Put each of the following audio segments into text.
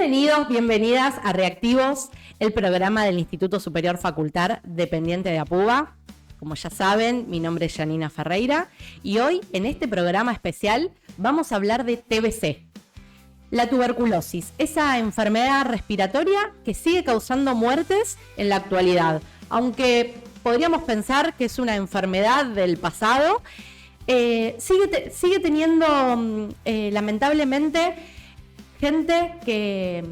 Bienvenidos, bienvenidas a Reactivos, el programa del Instituto Superior Facultar dependiente de APUBA. Como ya saben, mi nombre es Janina Ferreira y hoy en este programa especial vamos a hablar de TBC, la tuberculosis, esa enfermedad respiratoria que sigue causando muertes en la actualidad. Aunque podríamos pensar que es una enfermedad del pasado, sigue teniendo lamentablemente gente que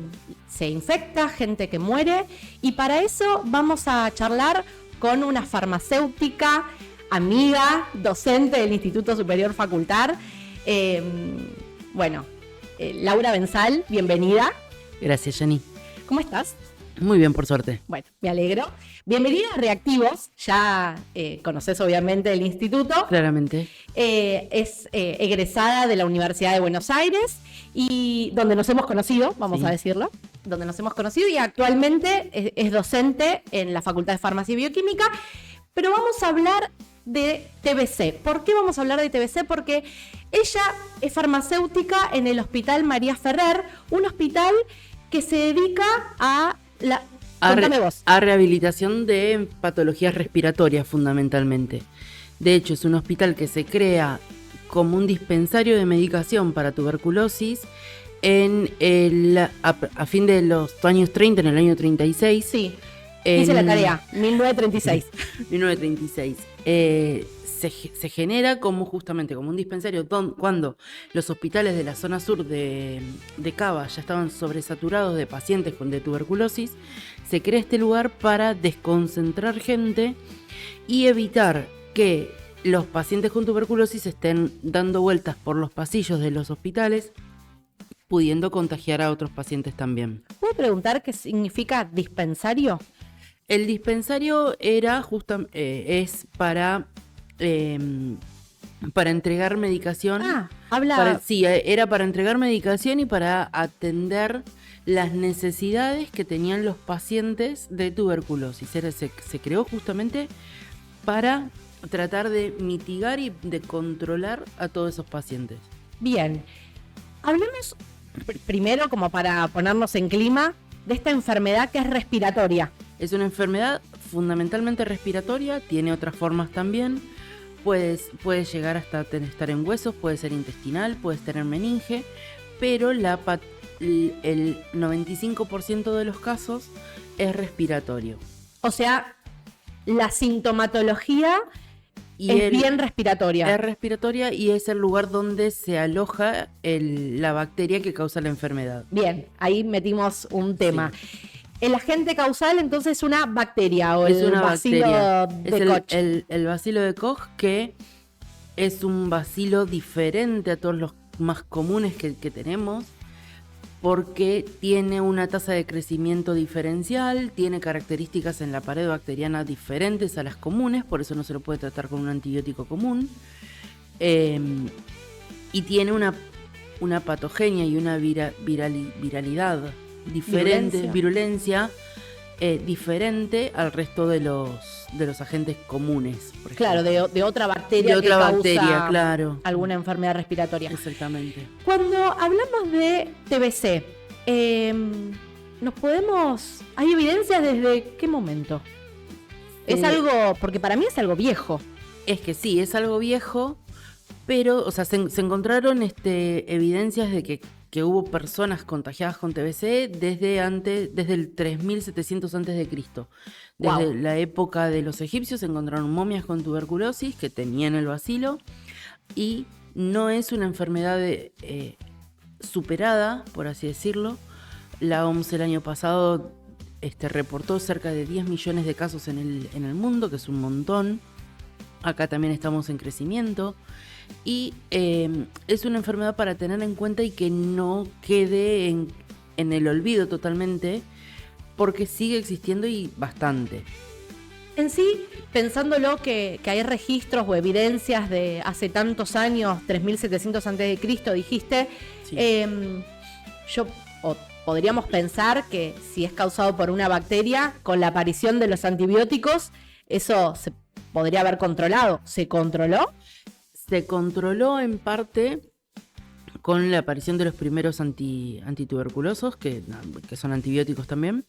se infecta, gente que muere, y para eso vamos a charlar con una farmacéutica, amiga, docente del Instituto Superior Facultar. Laura Benzal, bienvenida. Gracias, Jani. ¿Cómo estás? Muy bien, por suerte. Bueno, me alegro. Bienvenida a Reactivos, ya conoces obviamente el instituto. Claramente. Es egresada de la Universidad de Buenos Aires y donde nos hemos conocido, vamos a decirlo, donde nos hemos conocido, y actualmente es docente en la Facultad de Farmacia y Bioquímica, pero vamos a hablar de TBC. ¿Por qué vamos a hablar de TBC? Porque ella es farmacéutica en el Hospital María Ferrer, un hospital que se dedica a a rehabilitación de patologías respiratorias, fundamentalmente. De hecho, es un hospital que se crea como un dispensario de medicación para tuberculosis a fin de los años 30, en el año 36. Sí, hice la tarea, 1936. 1936. Se genera justamente como un dispensario cuando los hospitales de la zona sur de Cava ya estaban sobresaturados de pacientes de tuberculosis. Se crea este lugar para desconcentrar gente y evitar que los pacientes con tuberculosis estén dando vueltas por los pasillos de los hospitales, pudiendo contagiar a otros pacientes también. ¿Puedo preguntar qué significa dispensario? El dispensario es para entregar medicación. Era para entregar medicación y para atender las necesidades que tenían los pacientes de tuberculosis. Se creó justamente para tratar de mitigar y de controlar a todos esos pacientes. Bien, hablemos primero, como para ponernos en clima, de esta enfermedad que es respiratoria. Es una enfermedad fundamentalmente respiratoria, tiene otras formas también. Puede llegar hasta estar en huesos, puede ser intestinal, puede estar en meninge, pero el 95% de los casos es respiratorio. O sea, la sintomatología es bien respiratoria. Es respiratoria y es el lugar donde se aloja la bacteria que causa la enfermedad. Bien, ahí metimos un tema. Sí. El agente causal, entonces, es una bacteria o es el bacilo de Koch. El bacilo de Koch, que es un bacilo diferente a todos los más comunes que tenemos, porque tiene una tasa de crecimiento diferencial, tiene características en la pared bacteriana diferentes a las comunes, por eso no se lo puede tratar con un antibiótico común, y tiene una patogenia y una viralidad diferente, virulencia diferente al resto de los agentes comunes. Por claro, de otra bacteria que causa claro, alguna enfermedad respiratoria. Exactamente. Cuando hablamos de TBC, ¿hay evidencias desde qué momento? Es algo, porque para mí es algo viejo. Es que sí, es algo viejo, pero, o sea, se encontraron evidencias de que hubo personas contagiadas con TBC desde el 3700 a.C. Desde la época de los egipcios se encontraron momias con tuberculosis que tenían el bacilo, y no es una enfermedad superada, por así decirlo. La OMS el año pasado reportó cerca de 10 millones de casos en el mundo, que es un montón. Acá también estamos en crecimiento. Y es una enfermedad para tener en cuenta y que no quede en el olvido totalmente, porque sigue existiendo y bastante. En sí, pensándolo que hay registros o evidencias de hace tantos años, 3700 a.C., dijiste, sí. Podríamos pensar que si es causado por una bacteria, con la aparición de los antibióticos, eso se podría haber controlado. ¿Se controló? Se controló en parte con la aparición de los primeros antituberculosos, que son antibióticos también,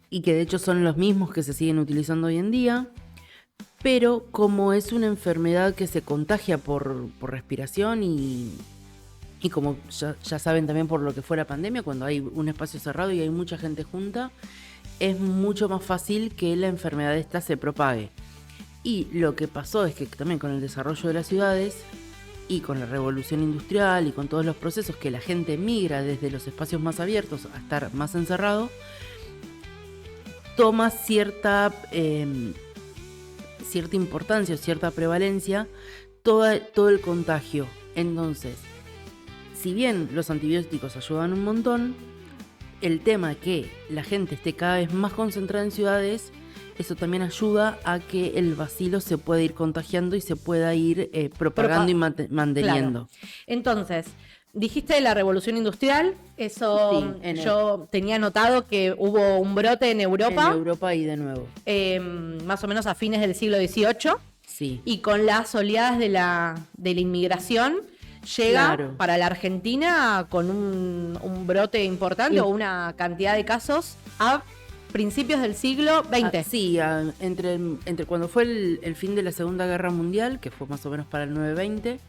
y que de hecho son los mismos que se siguen utilizando hoy en día, pero como es una enfermedad que se contagia por respiración y como ya saben también por lo que fue la pandemia, cuando hay un espacio cerrado y hay mucha gente junta, es mucho más fácil que la enfermedad esta se propague. Y lo que pasó es que también con el desarrollo de las ciudades y con la revolución industrial y con todos los procesos que la gente migra desde los espacios más abiertos a estar más encerrado, toma cierta importancia o cierta prevalencia todo el contagio. Entonces, si bien los antibióticos ayudan un montón, el tema de que la gente esté cada vez más concentrada en ciudades, eso también ayuda a que el bacilo se pueda ir contagiando y se pueda ir propagando y manteniendo. Claro. Entonces, dijiste de la revolución industrial, eso Sí, yo tenía notado que hubo un brote en Europa. En Europa y de nuevo. Más o menos a fines del siglo XVIII. Sí. Y con las oleadas de la inmigración, llega para la Argentina con un brote importante o una cantidad de casos a principios del siglo XX. Sí, entre cuando fue el fin de la Segunda Guerra Mundial, que fue más o menos para el 920,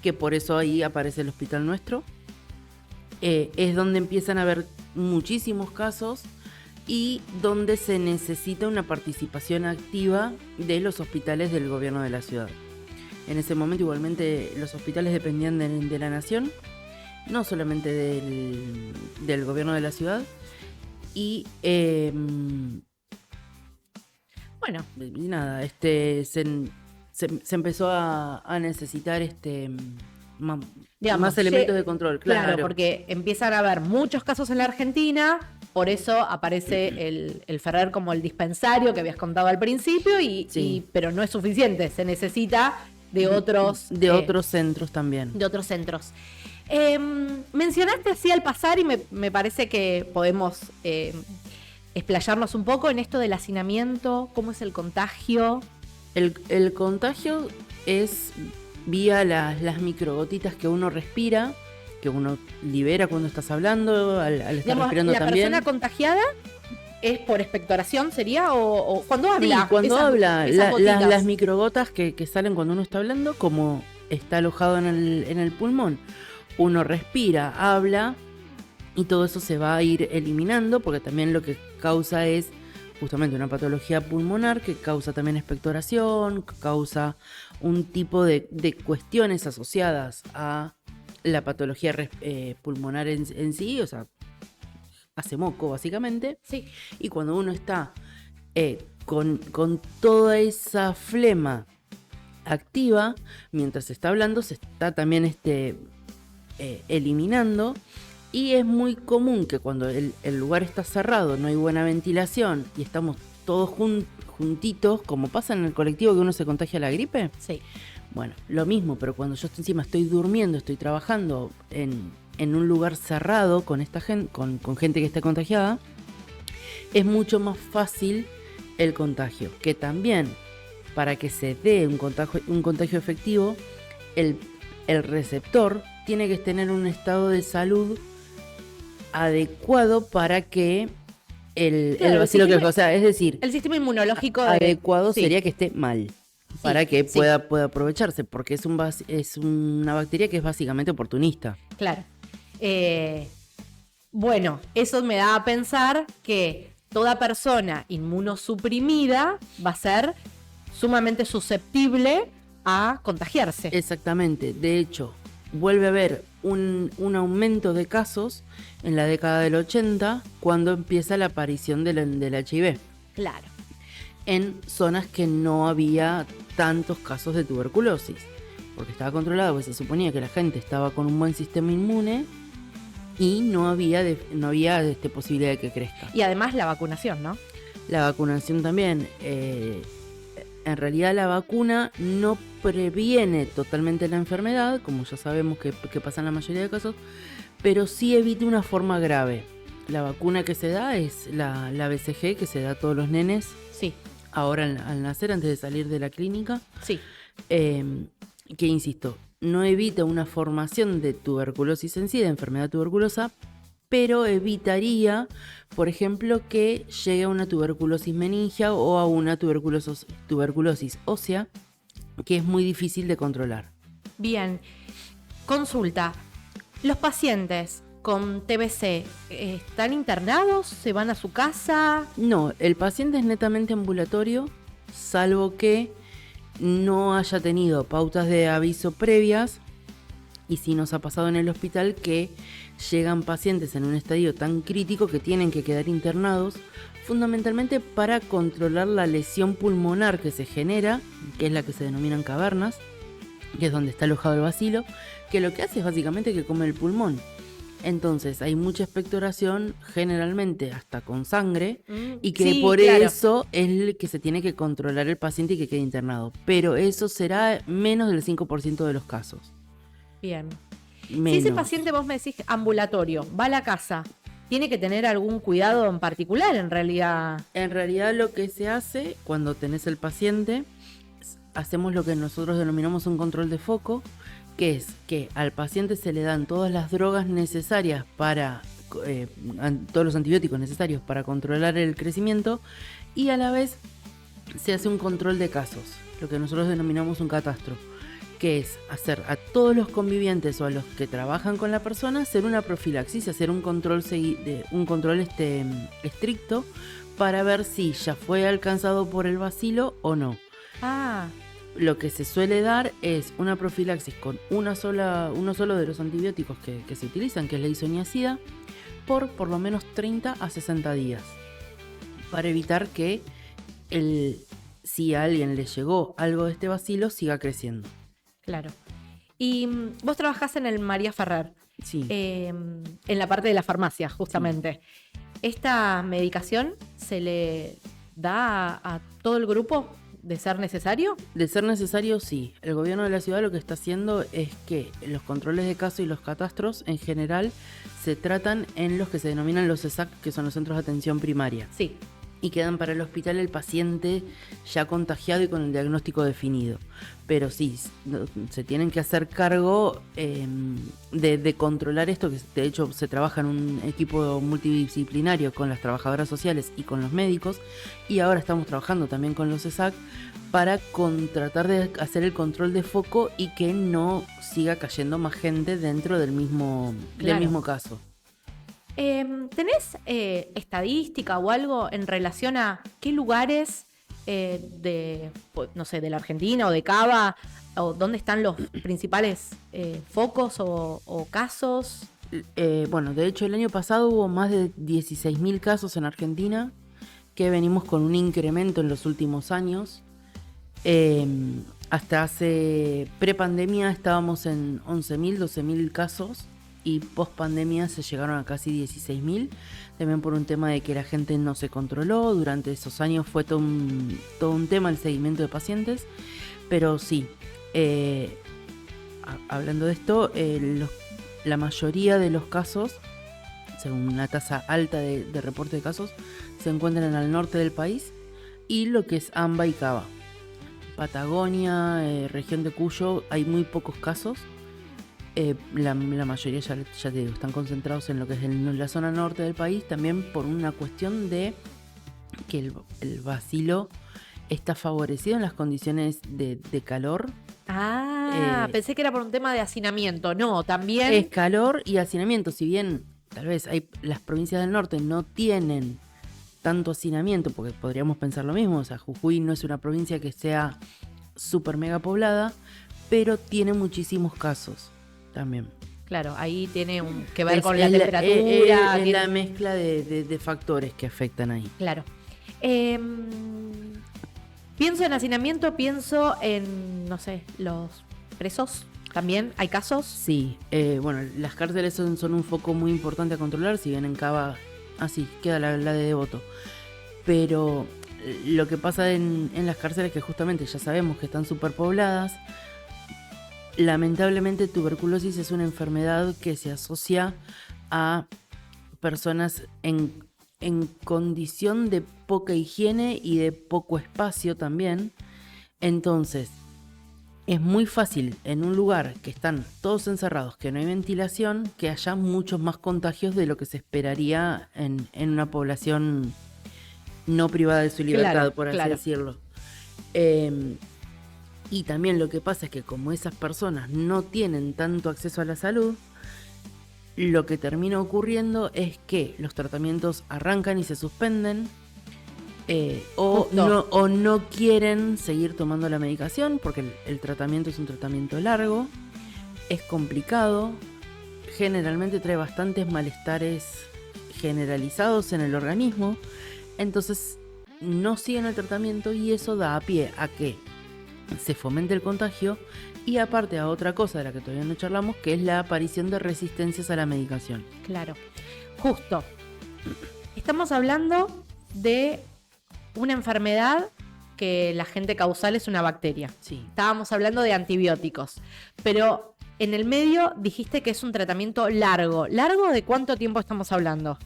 que por eso ahí aparece el hospital nuestro, es donde empiezan a haber muchísimos casos y donde se necesita una participación activa de los hospitales del gobierno de la ciudad. En ese momento igualmente los hospitales dependían de la nación, no solamente del gobierno de la ciudad. Y bueno, y nada, se empezó a necesitar más elementos de control. Claro, porque empiezan a haber muchos casos en la Argentina, por eso aparece el Ferrer como el dispensario que habías contado al principio, pero no es suficiente, se necesita de otros centros también. De otros centros. Mencionaste así al pasar y me parece que podemos explayarnos un poco en esto del hacinamiento, cómo es el contagio. El contagio es vía las microgotitas que uno respira, que uno libera cuando estás hablando, al estar respirando también. ¿La persona contagiada es por expectoración, sería? ¿O cuando habla? Sí, cuando habla. Las microgotas que salen cuando uno está hablando, como está alojado en el pulmón. Uno respira, habla y todo eso se va a ir eliminando, porque también lo que causa es justamente una patología pulmonar que causa también expectoración, que causa un tipo de cuestiones asociadas a la patología pulmonar en sí, o sea, hace moco básicamente. Sí. Y cuando uno está con toda esa flema activa, mientras se está hablando, se está también eliminando. Y es muy común que cuando el lugar está cerrado, no hay buena ventilación y estamos todos juntitos, como pasa en el colectivo que uno se contagia la gripe. Sí. Bueno, lo mismo, pero cuando yo encima estoy durmiendo, estoy trabajando en un lugar cerrado con esta gente, con gente que está contagiada, es mucho más fácil el contagio. Que también, para que se dé un contagio efectivo, el receptor tiene que tener un estado de salud adecuado para que el bacilo o sea, es decir, el sistema inmunológico adecuado sería que esté mal, para que pueda aprovecharse, porque es una bacteria que es básicamente oportunista. Claro. Bueno, eso me da a pensar que toda persona inmunosuprimida va a ser sumamente susceptible a contagiarse. Exactamente. De hecho, vuelve a haber un aumento de casos en la década del 80, cuando empieza la aparición del HIV. Claro. En zonas que no había tantos casos de tuberculosis, porque estaba controlado, porque se suponía que la gente estaba con un buen sistema inmune y no había posibilidad de que crezca. Y además la vacunación, ¿no? La vacunación también. En realidad la vacuna no previene totalmente la enfermedad, como ya sabemos que pasa en la mayoría de casos, pero sí evita una forma grave. La vacuna que se da es la BCG, que se da a todos los nenes. Sí. Ahora al nacer, antes de salir de la clínica. Sí. Que insisto, no evita una formación de tuberculosis en sí, de enfermedad tuberculosa, pero evitaría, por ejemplo, que llegue a una tuberculosis meningia o a una tuberculosis ósea, que es muy difícil de controlar. Bien, consulta. ¿Los pacientes con TBC están internados? ¿Se van a su casa? No, el paciente es netamente ambulatorio, salvo que no haya tenido pautas de aviso previas, y sí nos ha pasado en el hospital que llegan pacientes en un estadio tan crítico que tienen que quedar internados, fundamentalmente para controlar la lesión pulmonar que se genera, que es la que se denominan cavernas, que es donde está alojado el bacilo, que lo que hace es básicamente que come el pulmón. Entonces hay mucha expectoración, generalmente hasta con sangre, y que sí, por claro. eso es el que se tiene que controlar el paciente y que quede internado. Pero eso será menos del 5% de los casos. Bien. Menos. Si ese paciente, vos me decís ambulatorio, va a la casa, ¿tiene que tener algún cuidado en particular en realidad? En realidad lo que se hace cuando tenés el paciente, hacemos lo que nosotros denominamos un control de foco, que es que al paciente se le dan todas las drogas necesarias para, todos los antibióticos necesarios para controlar el crecimiento, y a la vez se hace un control de casos, lo que nosotros denominamos un catastro, que es hacer a todos los convivientes o a los que trabajan con la persona hacer una profilaxis, hacer un control estricto para ver si ya fue alcanzado por el bacilo o no. Lo que se suele dar es una profilaxis con uno solo de los antibióticos que se utilizan, que es la isoniazida, por lo menos 30 a 60 días, para evitar que si a alguien le llegó algo de este bacilo, siga creciendo. Claro. Y vos trabajás en el María Ferrer. Sí. En la parte de la farmacia, justamente. Sí. ¿Esta medicación se le da a todo el grupo de ser necesario? De ser necesario, sí. El gobierno de la ciudad lo que está haciendo es que los controles de caso y los catastros en general se tratan en los que se denominan los CESAC, que son los centros de atención primaria. Sí. Y quedan para el hospital el paciente ya contagiado y con el diagnóstico definido. Pero sí, se tienen que hacer cargo de controlar esto, que de hecho se trabaja en un equipo multidisciplinario con las trabajadoras sociales y con los médicos, y ahora estamos trabajando también con los ESAC para tratar de hacer el control de foco y que no siga cayendo más gente dentro del mismo caso. ¿Tenés estadística o algo en relación a qué lugares de la Argentina o de Cava, o dónde están los principales focos o casos? Bueno, de hecho el año pasado hubo más de 16.000 casos en Argentina, que venimos con un incremento en los últimos años. Hasta hace prepandemia estábamos en 11.000, 12.000 casos. Y post pandemia se llegaron a casi 16.000, también por un tema de que la gente no se controló. Durante esos años fue todo un tema el seguimiento de pacientes. Pero sí, hablando de esto, la mayoría de los casos, según una tasa alta de reporte de casos, se encuentran al norte del país, y lo que es AMBA y Cava. Patagonia, región de Cuyo, hay muy pocos casos. La mayoría, ya te digo, están concentrados en lo que es la zona norte del país, también por una cuestión de que el bacilo está favorecido en las condiciones de calor. Pensé que era por un tema de hacinamiento. No, también es calor y hacinamiento. Si bien tal vez las provincias del norte no tienen tanto hacinamiento, porque podríamos pensar lo mismo, o sea, Jujuy no es una provincia que sea súper mega poblada, pero tiene muchísimos casos también. Claro, ahí tiene que ver con la temperatura. Es la mezcla de factores que afectan ahí. Claro. Pienso en hacinamiento, pienso en, no sé, los presos. ¿También hay casos? Sí, bueno, las cárceles son un foco muy importante a controlar, si bien en Cava, así queda la de Devoto. Pero lo que pasa en las cárceles, que justamente ya sabemos que están superpobladas. Lamentablemente, tuberculosis es una enfermedad que se asocia a personas en condición de poca higiene y de poco espacio también. Entonces, es muy fácil en un lugar que están todos encerrados, que no hay ventilación, que haya muchos más contagios de lo que se esperaría en una población no privada de su libertad, Claro, por así claro. decirlo. Y también lo que pasa es que como esas personas no tienen tanto acceso a la salud, lo que termina ocurriendo es que los tratamientos arrancan y se suspenden, o no quieren seguir tomando la medicación porque el tratamiento es un tratamiento largo, es complicado, generalmente trae bastantes malestares generalizados en el organismo, entonces no siguen el tratamiento y eso da a pie a que se fomente el contagio y aparte a otra cosa de la que todavía no charlamos, que es la aparición de resistencias a la medicación. Claro, justo. Estamos hablando de una enfermedad que la agente causal es una bacteria. Sí. Estábamos hablando de antibióticos, pero en el medio dijiste que es un tratamiento largo. ¿Largo de cuánto tiempo estamos hablando?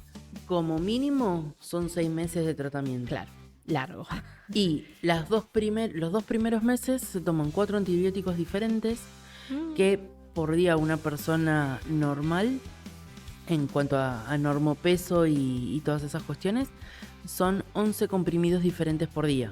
Como mínimo son 6 meses de tratamiento. Claro, largo. Y los dos primeros meses se toman 4 antibióticos diferentes que por día una persona normal, en cuanto a normopeso y todas esas cuestiones, son 11 comprimidos diferentes por día.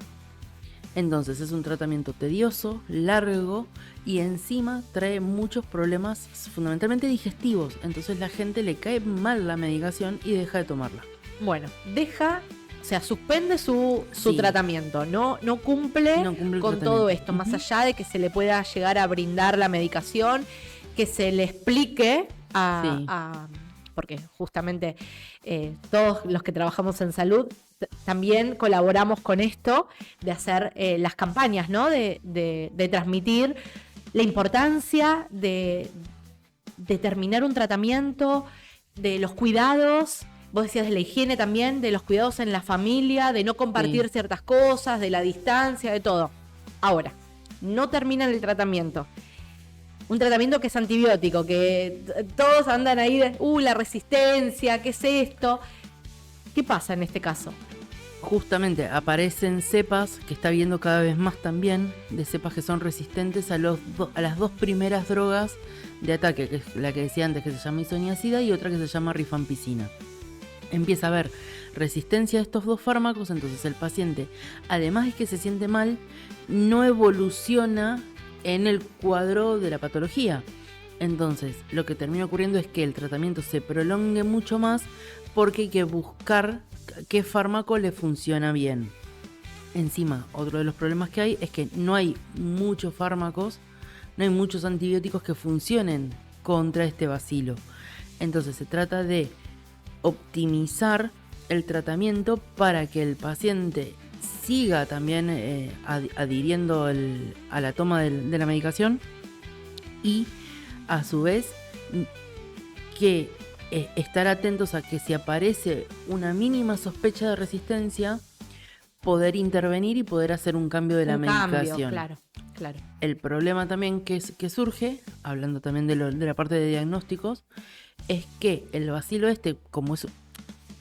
Entonces es un tratamiento tedioso, largo y encima trae muchos problemas fundamentalmente digestivos. Entonces la gente le cae mal la medicación y deja de tomarla. Bueno, o sea, suspende su Sí. tratamiento, no cumple No cumple el con tratamiento. todo esto, más allá de que se le pueda llegar a brindar la medicación, que se le explique Sí. porque justamente todos los que trabajamos en salud también colaboramos con esto de hacer las campañas, ¿no? De transmitir la importancia de terminar un tratamiento, de los cuidados. Vos decías de la higiene también, de los cuidados en la familia, de no compartir ciertas cosas, de la distancia, de todo. Ahora, no terminan el tratamiento. Un tratamiento que es antibiótico, que todos andan ahí de, la resistencia, ¿qué es esto? ¿Qué pasa en este caso? Justamente aparecen cepas, que está viendo cada vez más también, de cepas que son resistentes a las 2 primeras drogas de ataque, que es la que decía antes, que se llama isoniazida, y otra que se llama rifampicina. Empieza a haber resistencia a estos 2 fármacos, entonces el paciente, además de que se siente mal, no evoluciona en el cuadro de la patología. Entonces, lo que termina ocurriendo es que el tratamiento se prolongue mucho más porque hay que buscar qué fármaco le funciona bien. Encima, otro de los problemas que hay es que no hay muchos fármacos, no hay muchos antibióticos que funcionen contra este bacilo. Entonces, se trata de optimizar el tratamiento para que el paciente siga también adhiriendo a la toma de la medicación y a su vez que estar atentos a que si aparece una mínima sospecha de resistencia, poder intervenir y poder hacer un cambio de la medicación. Claro, claro. El problema también que surge, hablando también de la parte de diagnósticos, es que el bacilo como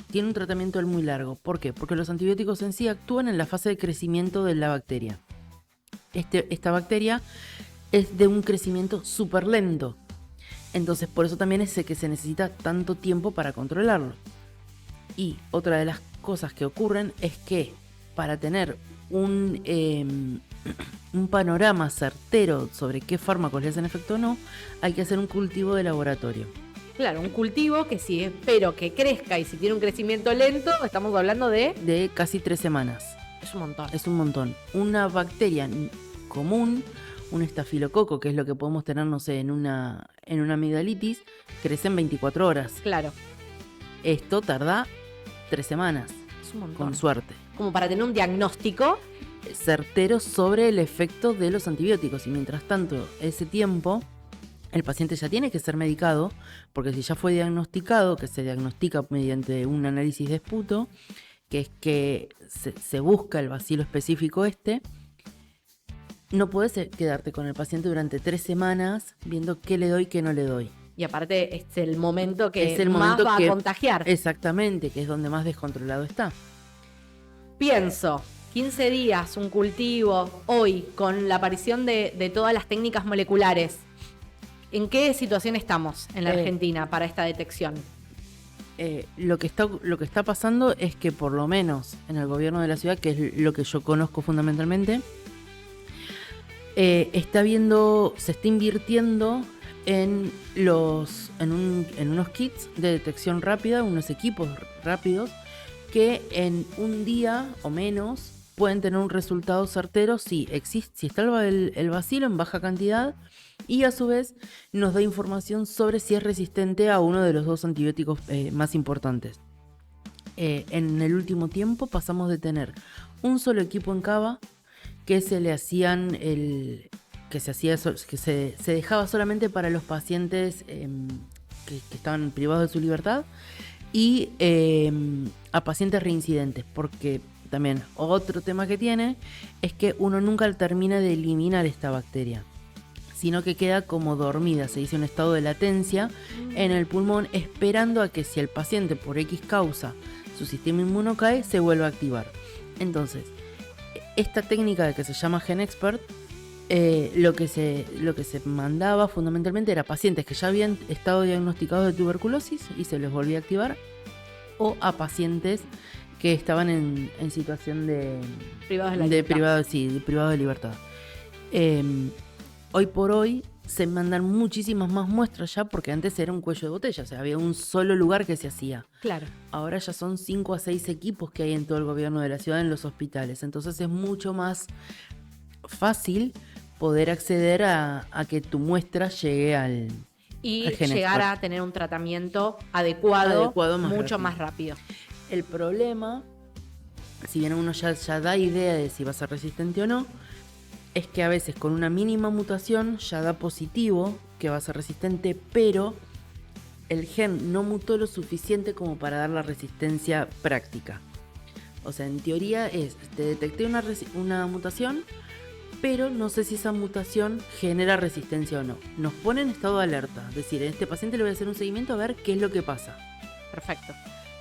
tiene un tratamiento muy largo. ¿Por qué? Porque los antibióticos en sí actúan en la fase de crecimiento de la bacteria. Esta bacteria es de un crecimiento súper lento. Entonces, por eso también es que se necesita tanto tiempo para controlarlo. Y otra de las cosas que ocurren es que para tener un panorama certero sobre qué fármacos le hacen efecto o no, hay que hacer un cultivo de laboratorio. Claro, un cultivo que si espero que crezca y si tiene un crecimiento lento, estamos hablando de casi 3 semanas. Es un montón. Es un montón. Una bacteria común, un estafilococo, que es lo que podemos tener, no sé, en una amigdalitis, crece en 24 horas. Claro. Esto tarda 3 semanas. Es un montón. Con suerte. Como para tener un diagnóstico certero sobre el efecto de los antibióticos. Y mientras tanto, ese tiempo, el paciente ya tiene que ser medicado, porque si ya fue diagnosticado, que se diagnostica mediante un análisis de esputo, que es que se busca el bacilo específico no puedes quedarte con el paciente durante 3 semanas viendo qué le doy, qué no le doy. Y aparte es el momento que es el más momento va a contagiar. Exactamente, que es donde más descontrolado está. Pienso, 15 días, un cultivo, hoy, con la aparición de todas las técnicas moleculares, ¿en qué situación estamos en la Argentina para esta detección? Lo que está pasando es que por lo menos en el gobierno de la ciudad, que es lo que yo conozco fundamentalmente, se está invirtiendo en unos kits de detección rápida, unos equipos rápidos que en un día o menos pueden tener un resultado certero si está el bacilo en baja cantidad, y a su vez nos da información sobre si es resistente a uno de los 2 antibióticos más importantes. En el último tiempo pasamos de tener un solo equipo en Cava que se dejaba solamente para los pacientes que estaban privados de su libertad y a pacientes reincidentes, porque también otro tema que tiene es que uno nunca termina de eliminar esta bacteria, sino que queda como dormida, se dice un estado de latencia en el pulmón, esperando a que si el paciente por X causa su sistema inmuno cae, se vuelva a activar. Entonces, esta técnica que se llama GenExpert, lo que se mandaba fundamentalmente era pacientes que ya habían estado diagnosticados de tuberculosis y se les volvía a activar, o a pacientes que estaban en situación de privados de libertad. Hoy por hoy se mandan muchísimas más muestras ya, porque antes era un cuello de botella, o sea, había un solo lugar que se hacía. Claro. Ahora ya son 5 a 6 equipos que hay en todo el gobierno de la ciudad en los hospitales, entonces es mucho más fácil poder acceder a que tu muestra llegue al llegar a tener un tratamiento adecuado mucho más rápido. El problema, si bien uno ya da idea de si va a ser resistente o no, es que a veces con una mínima mutación ya da positivo que va a ser resistente, pero el gen no mutó lo suficiente como para dar la resistencia práctica. O sea, en teoría te detecté una mutación, pero no sé si esa mutación genera resistencia o no. Nos pone en estado de alerta, es decir, en este paciente le voy a hacer un seguimiento a ver qué es lo que pasa. Perfecto.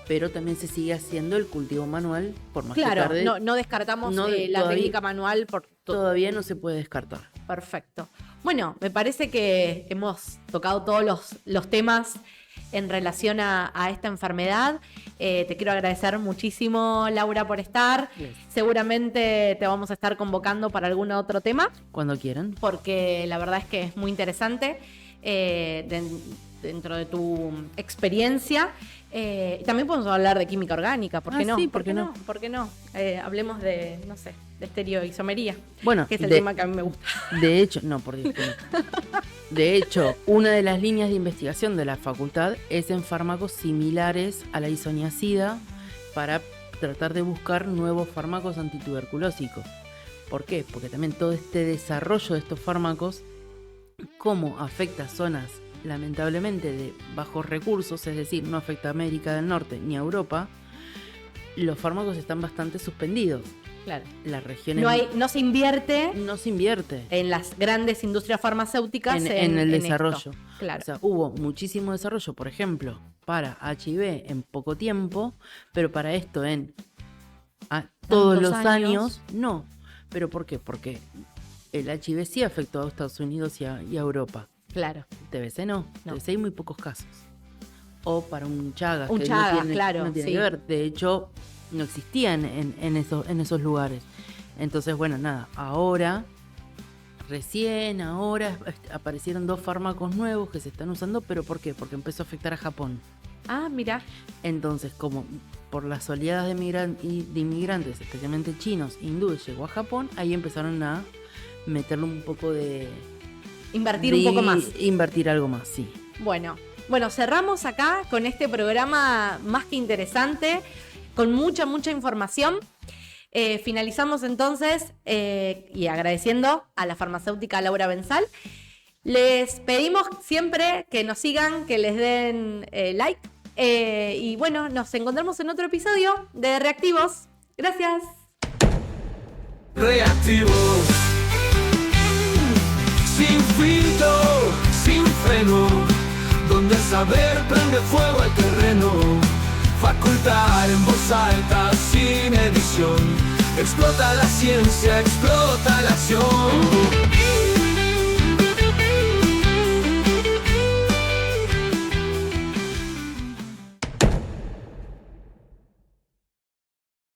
Pero también se sigue haciendo el cultivo manual, por más que tarde. Claro, no descartamos la técnica manual. Todavía no se puede descartar. Perfecto. Bueno, me parece que hemos tocado todos los temas en relación a esta enfermedad. Te quiero agradecer muchísimo, Laura, por estar. Yes. Seguramente te vamos a estar convocando para algún otro tema. Cuando quieran. Porque la verdad es que es muy interesante dentro de tu experiencia. También podemos hablar de química orgánica, ¿por qué no? Sí, ¿Por qué no? ¿Por qué no? Hablemos de, no sé, de estereoisomería, bueno, que es el tema que a mí me gusta. De hecho, no, por Dios. De hecho, una de las líneas de investigación de la facultad es en fármacos similares a la isoniazida para tratar de buscar nuevos fármacos antituberculósicos. ¿Por qué? Porque también todo este desarrollo de estos fármacos, cómo afecta a zonas lamentablemente de bajos recursos, es decir, no afecta a América del Norte ni a Europa, los fármacos están bastante suspendidos. Claro. Las regiones no se invierte en las grandes industrias farmacéuticas en el desarrollo. Claro. O sea, hubo muchísimo desarrollo, por ejemplo, para HIV en poco tiempo, pero para esto todos los años no. ¿Pero por qué? Porque el HIV sí afectó a Estados Unidos y a Europa. Claro. TBC no. TBC hay muy pocos casos. O para un Chagas. Un Chagas, claro. No tiene que ver. De hecho, no existían en esos lugares. Entonces, bueno, nada. Recién ahora aparecieron 2 fármacos nuevos que se están usando. ¿Pero por qué? Porque empezó a afectar a Japón. Ah, mira. Entonces, como por las oleadas de inmigrantes, especialmente chinos, hindúes, llegó a Japón, ahí empezaron a meterle un poco de... Invertir un poco más. Invertir algo más, sí. Bueno, cerramos acá con este programa más que interesante, con mucha información. Finalizamos entonces y agradeciendo a la farmacéutica Laura Benzal. Les pedimos siempre que nos sigan, que les den like. Y bueno, nos encontramos en otro episodio de Reactivos. Gracias. Reactivos. Sin filtro, sin freno, donde el saber prende fuego al terreno. Facultad en voz alta, sin edición, Explota la ciencia, explota la acción.